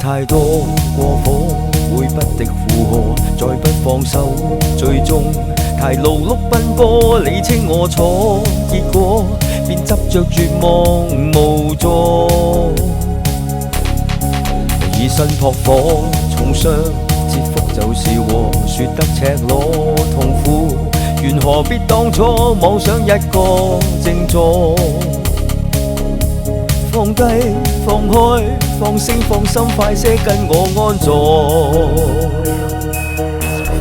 太多過火，會不敵負荷，再不放手，最終太勞碌奔波，你稱我錯，結果便執着絕望無助，以身撲火，重傷折福就是禍，說得赤裸痛苦，緣何必當初妄想一個正座，放低放開放聲放心，快些跟我安坐。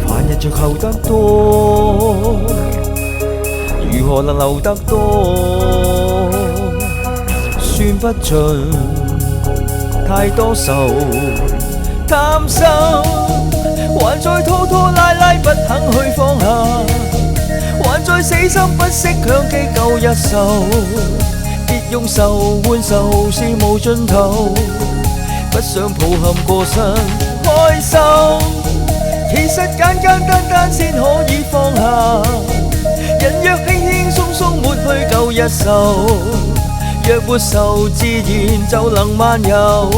凡人着求得多，如何能留得多？算不盡太多愁，貪心還在拖拖拉拉，不肯去放下，還在死心不息強記舊日仇。別用仇換仇是無盡頭，不想抱憾過身開心，其實簡簡單單先可以放下。人若輕輕鬆鬆抹去舊日仇，若沒仇自然就能漫遊，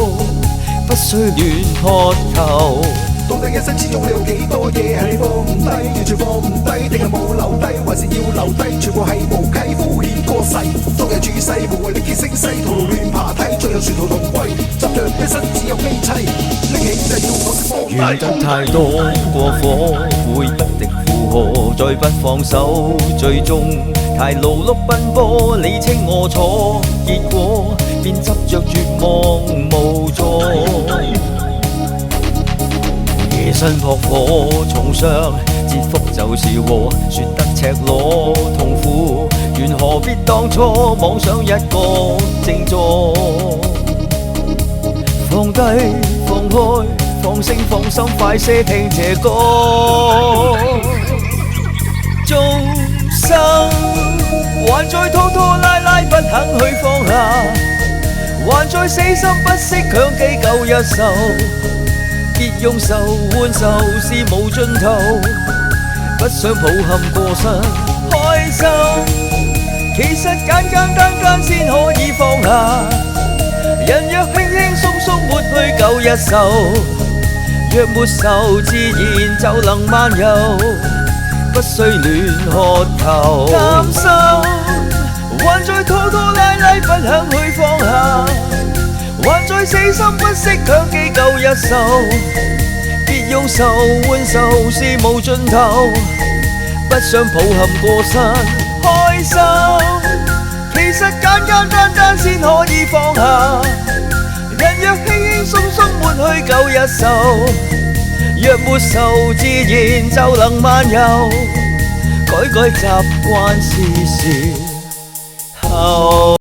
不需亂喝頭。到底一生之中你有幾多嘢係你放唔低，完全放唔低，定係冇留低，還是要留低？全部係無稽敷衍過世，昨日處世無謂力竭聲嘶，徒勞亂爬梯，最後殊途同歸，執着一生只有悲凄，拎起就要我放低。怨得太多過火，會不敵負荷，再不放手，最終太勞碌奔波，你稱我錯，結果便執着絕望無助。夜身撲火，重傷折福就是禍，說得赤裸痛苦，緣何必當初妄想一個正座？放低放開放聲放心，快些聽這歌。眾生還在拖拖拉拉，不肯去放下，還在死心不息強記舊日仇。別用仇換仇是無盡頭，不想抱憾過身開心，其實簡簡單單先可以放下。人若輕輕鬆鬆抹去舊日仇，若沒仇自然就能漫遊，不需亂喝頭。擔心還在拖拖拉拉，不肯去放下，還在死心不息強記舊日仇，別用仇換仇是無盡頭，不想抱憾過身開心，其實簡簡單單先可以放下。人若輕輕鬆鬆抹去舊日仇，若沒仇自然就能漫遊，改習慣是時候。